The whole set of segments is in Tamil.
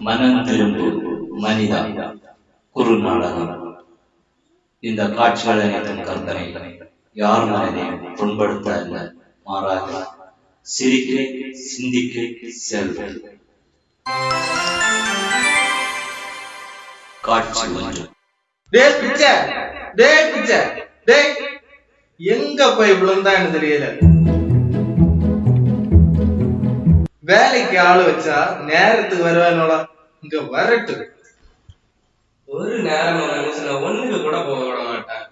மனம் திரும்பு மனிதா குறுநாடகம். இந்த காட்சிகள் அனைத்தும் கற்பனை, யார் மனதையும் புண்படுத்த அல்ல, மாறாக சிரிக்க சிந்திக்க செல்வது. காட்சி ஒன்று. எங்க போய் விழுந்தான்னு தெரியல. வேலைக்கு ஆளு வச்சா நேரத்துக்கு வருவானோட, இங்க வரட்டு. ஒரு நேரம் மனுஷன ஒண்ணுக்கு கூட போக விட மாட்டான்.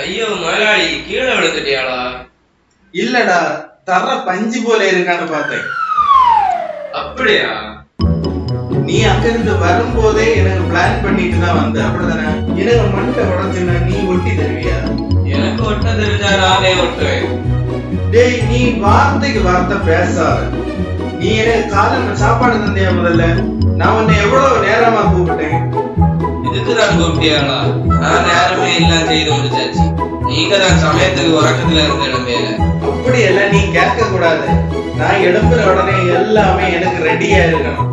ஐயோ முதலாளி, கீழே விழுந்துட்டியாளா? இல்லடா, தர பஞ்சு போல இருக்கான்னு பார்த்தேன். அப்படியா? நீ அங்கிருந்து வரும்போதே எனக்கு பிளான் பண்ணிட்டு தான் வந்த, அப்படிதானே? எனக்கு மண்டை உடச்சுன்னா நீ ஒட்டி தருவியா? எனக்கு ஒட்ட தெரிஞ்சா நானே ஒட்டுவேன். டேய், நீ வார்த்தைக்கு வார்த்தை பேசாத. நீ எனக்கு காலையில சாப்பாடு தந்தியா? முதல்ல நான் உன்னை எவ்வளவு நேரமா கூப்பிட்டேன். இதுக்குதான் கூப்பிட்டியாளா? நான் நேரமே எல்லாம் செய்து முடிச்சாச்சு. நீங்க தான் சமயத்துக்கு உறக்கத்துல இருந்த இடமேல. அப்படி எல்லாம் நீ கேட்க கூடாது. நான் எழுப்புற உடனே எல்லாமே எனக்கு ரெடியா இருக்கணும்.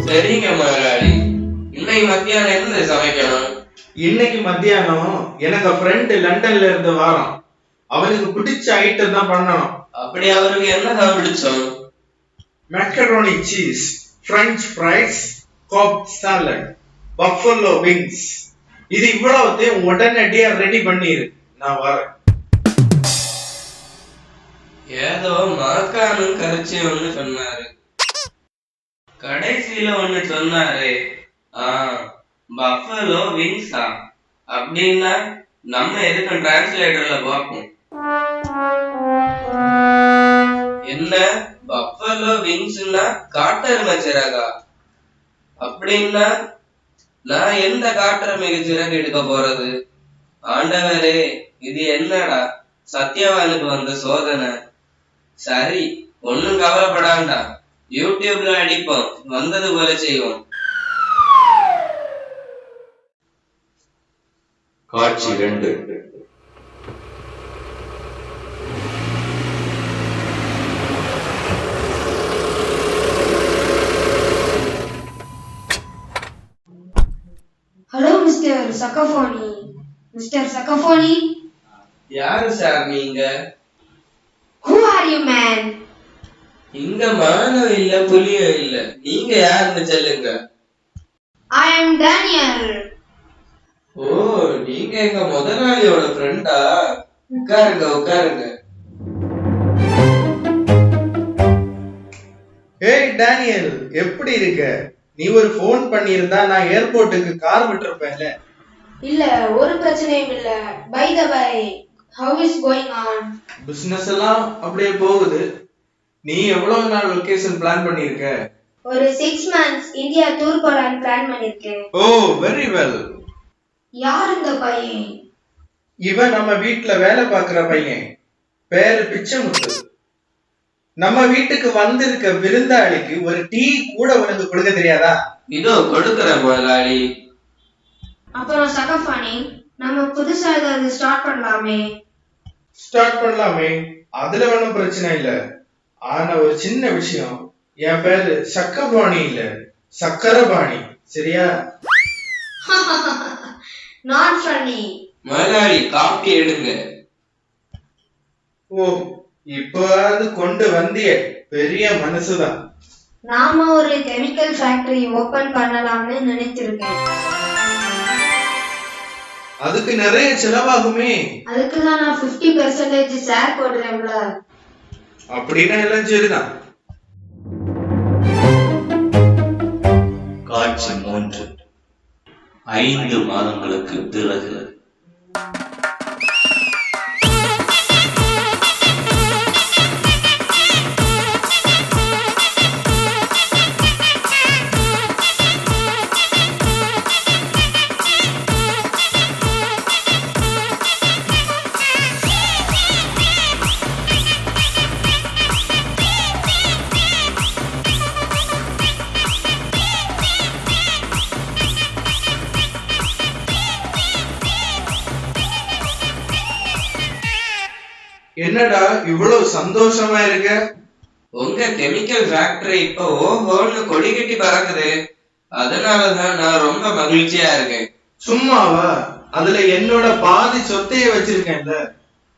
சரிங்க முதலாளி. இன்னைக்கு மத்தியானம் என்ன சமைக்கணும்? இன்னைக்கு மத்தியானம் எனக்கு ஃப்ரெண்ட் லண்டன்ல இருந்து வாரான். அவனுக்கு பிடிச்ச ஐட்டம் தான் பண்ணணும். அப்படி அவருக்கு என்ன பிடிச்சோம்? மேக்கரோனி சீஸ், பிரெஞ்ச் ஃப்ரைஸ், காப் சாலட், பஃபலோ விங்ஸ். இது இவ்வளவுத்தையும் உடனடியா ரெடி பண்ணிரு, நான் வரேன். ஏதோ மக்கானும் கரைச்சி ஒண்ணு சொன்னாரு, கடைசியில ஒண்ணு சொன்னாரு. பஃபலோ விங்ஸா? அப்படின்னா நம்ம எதுக்கும் டிரான்ஸ்லேட்டர்ல பார்ப்போம். என்ன பஃபலோ விங்ஸ்னா காட்டெருமை சிறகா? அப்படின்னா நான் எந்த காட்டெருமைக்கு சிறகு எடுக்க போறது? ஆண்டவரே, இது என்னடா சத்யவானுக்கு வந்த சோதனை. சரி, ஒண்ணும் கவலைப்படாண்டா, யூடியூப்ல அடிப்போம், வந்தது போல செய்வோம். காட்சி 2. ஹலோ மிஸ்டர் சக்கஃபோனி. மிஸ்டர் சக்கஃபோனி, யாரு சார் நீங்க? who are you man? இங்க மானம் இல்ல, புலியும் இல்ல. நீங்க யாருன்னு சொல்லுங்க. I am Daniel. ஓ, நீங்க எங்க முதலாளியோட ஃப்ரெண்டா? உட்காருங்க உட்காருங்க. ஏய் டேனியல், எப்படி இருக்க? நீ ஒரு போன் பண்ணியிருந்தா நான் ஏர்போர்ட்டுக்கு கார் விட்டுருப்பேன்ல. இல்ல, ஒரு பிரச்சனையும் இல்ல. By the way, how is going on? Business எல்லாம் அப்படியே போகுது. நீ எவ்வளவு நாள் வெக்கேஷன் பிளான் பண்ணிருக்க? ஒரு 6 months இந்தியா டூர் போலான்னு பிளான் பண்ணிருக்கேன். ஓ, வெரி வெல். யார் இந்த பையன்? இவன் நம்ம வீட்டுல வேலை பார்க்கிற பையன், பேரு பிச்சைமுத்து. நம்ம வீட்டுக்கு வந்திருக்க விருந்தாளிக்கு ஒரு டீ கூட உனக்கு கொடுக்க தெரியாதா? இதோ கொடுக்கிற முதலாளி. அப்புறம் சக்கஃபானி, நம்ம புதுசா ஏதாவது ஸ்டார்ட் பண்ணலாமே? ஸ்டார்ட் பண்ணலாமே, அதுல ஒன்றும் பிரச்சனை இல்ல. ஆனா ஒரு சின்ன விஷயம், என் பேரு சக்கபாணி இல்ல, சக்கரபாணி, சரியா? not funny. முதலாளி, காப்பி எடுங்க. ஓ, இப்போது கொண்டு வந்திய பெரிய மனசுதான். நாம ஒரு கெமிக்கல் ஃபேக்டரி ஓபன் பண்ணலாம்னு நினைச்சிருக்கேன். அதுக்கு நிறைய செலவாகுமே. அதுக்கு தான் நான் 50% ஷேர் போடுறேன்ல. அப்படின்னா எல்லாம் சரிதான். காட்சி 3. 5 மாதங்களுக்கு பிறகு. என்னடா இவ்வளவு சந்தோஷமா இருக்க? உங்க கெமிக்கல் ஃபேக்டரி இப்ப ஓஹோன்னு கொடி கட்டி பறக்குது. அதனாலதான் நான் ரொம்ப மகிழ்ச்சியா இருக்கேன். சும்மாவா? அதுல என்னோட பாதி சொத்தையே வச்சிருக்கேன்ல.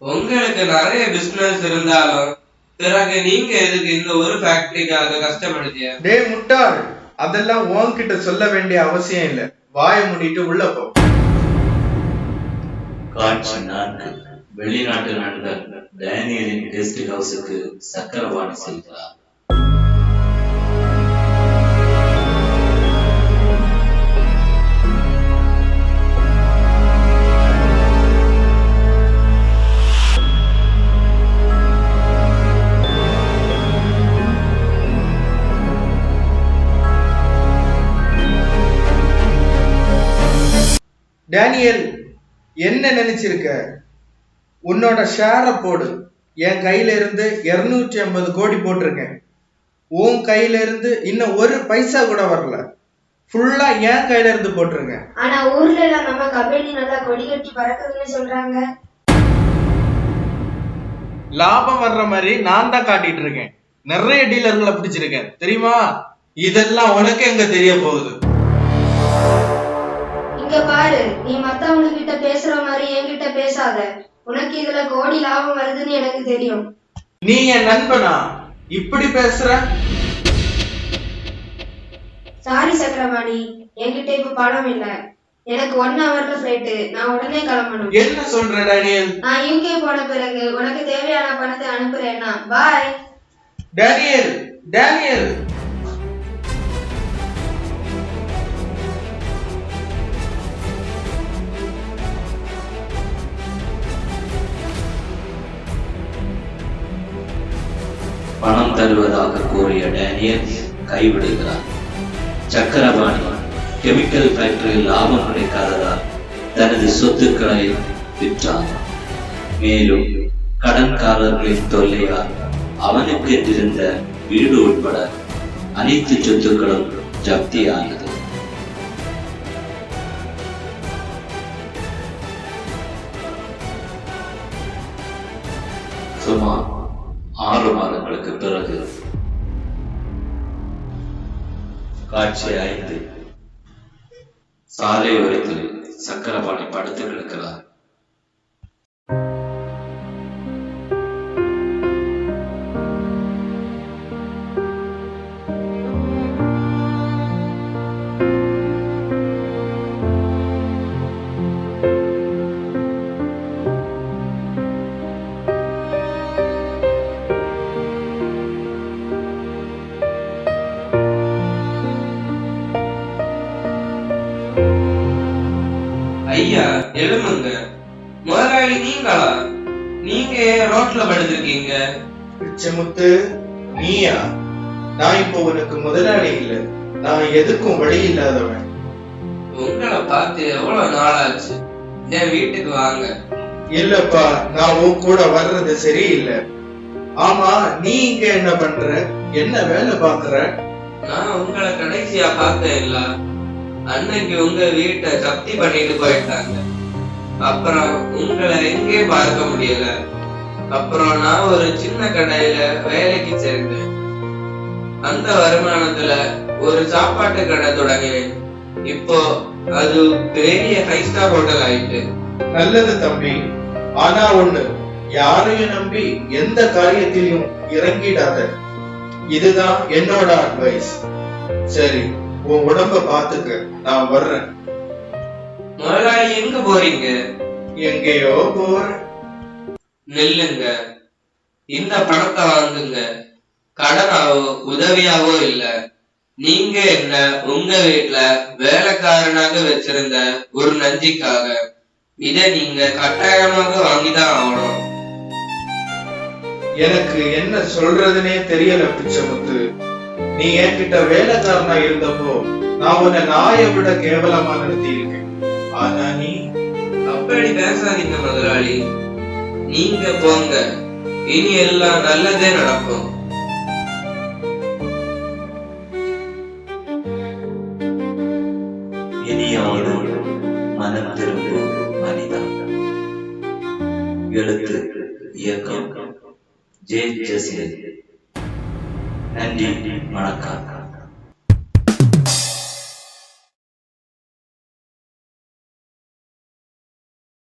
உங்களுக்கு நிறைய பிசினஸ் இருந்தாலும் பிறகு நீங்க எதுக்கு இந்த ஒரு ஃபேக்டரிக்காக கஷ்டப்படுத்திய? டே முட்டாள், அதெல்லாம் உன்கிட்ட சொல்ல வேண்டிய அவசியம் இல்ல. வாயை மூடிட்டு உள்ள போ. காட்சி 4. வெளிநாட்டு நண்பர் டேனியலின் கெஸ்ட் ஹவுஸுக்கு சக்கரபாணி செல்கிறார். டேனியல், என்ன நினைச்சிருக்க? உன்னோட ஷேர போடு. என் கையில இருந்து 250 கோடி போட்டிருக்கேன். உன் கையில இருந்து இன்னும் ஒரு பைசா கூட வரல. ஃபுல்லா என் கையில இருந்து போட்டிருங்க. ஆனா ஊர்ல எல்லாம் நம்ம கம்பெனி நல்லா கொடி கட்டி பறக்குதுன்னு சொல்றாங்க. லாபம் வர்ற மாதிரி நான் தான் காட்டிட்டு இருக்கேன். நிறைய டீலர்களை பிடிச்சிருக்கேன் தெரியுமா? இதெல்லாம் உனக்கு எங்க தெரிய போகுது? இங்க பாரு, நீ மத்தவங்க கிட்ட பேசுற மாதிரி என்கிட்ட பேசாத. உனக்கு இதுல கோடி லாபம் வருதுன்னு எனக்கு தெரியும். நீ என் நண்பனா? இப்படி பேசுற? சாரி சக்கரபாணி, என்கிட்ட இப்ப பணம் இல்ல. எனக்கு 1 ஹவர்ல ஃபிளைட். நான் உடனே கிளம்பணும். என்ன சொல்ற டேனியல்? நான் யூகே போன பிறகு உனக்கு தேவையான பணத்தை அனுப்புறேன்னா பாய். டேனியல், டேனியல், பணம் தருவதாக கூறிய டேனியல் கைவிடுகிறார். சக்கரபாணி கெமிக்கல் ஃபேக்டரியில் லாபம் கிடைக்காததால் தனது சொத்துக்களை விற்றார். மேலும் கடன்காரர்களின் தொல்லையால் அவனுக்கு இருந்த வீடு உட்பட அனைத்து சொத்துக்களும் ஜப்தியானது. சுமார் 6 மாதங்களுக்கு பிறகு. காட்சி 5. சாலை ஓரத்தில் சக்கரபாணி படுத்து கிடக்கிறார். ஐயா எழுமுங்க. முதலாளி நீங்களா? நீங்க ரோட்ல படுத்திருக்கீங்க. பிச்சமுத்து, நீயா? நான் இப்போ உனக்கு முதலாளி இல்ல. நான் எதுக்கும் வழி இல்லாதவன். உங்களை பார்த்து எவ்வளவு நாளாச்சு. என் வீட்டுக்கு வாங்க. இல்லப்பா, நான் உன் கூட வர்றது சரியில்லை. ஆமா, நீ இங்க என்ன பண்ற? என்ன வேலை பாக்குற? நான் உங்களை கடைசியா பார்த்தேன் இல்ல, அன்னைக்கு உங்க வீட்டை ஜப்தி பண்ணிட்டு போயிட்டாங்க. அப்புறம் உங்களை எங்கே பார்க்க முடியல. அப்புறம் நான் ஒரு சின்ன கடையில வேலைக்கு சேர்ந்தேன். அந்த வருமானத்துல ஒரு சாப்பாட்டு கடை தொடங்கினேன். இப்போ அது பெரிய 5 ஸ்டார் ஹோட்டல் ஆயிட்டு. நல்லது தம்பி. ஆனா ஒண்ணு, யாரையும் நம்பி எந்த காரியத்திலையும் இறங்கிடாத. இதுதான் என்னோட அட்வைஸ். சரி, உன் உடம்ப பாத்துக்க. நான் வர்றேன். முதலாளி எங்க போறீங்க? எங்கேயோ போறேன். நெல்லுங்க, இந்த பணத்தை வாங்குங்க. கடனாவோ உதவியாவோ இல்ல. நீங்க என்ன உங்க வீட்டுல வேலைக்காரனாக வச்சிருந்த ஒரு நஞ்சிக்காக. இத நீங்க கட்டாயமாக வாங்கிதான் ஆகணும். எனக்கு என்ன சொல்றதுன்னே தெரியல பிச்சமுத்து. நீ என்கிட்ட வேலைக்காரனா இருந்தப்போ நான் உன்னை நாயை விட கேவலமா நடத்தி இருக்கேன். ஆனா நீ அப்படி பேசாதீங்க முதலாளி. நீங்க போங்க, இனி எல்லாம் நல்லதே நடக்கும். இனியாவது மனம் திரும்பும் மனிதா. எழுத்து இயக்கம் ஜே. ஜெசில். நன்றி, வணக்கம்.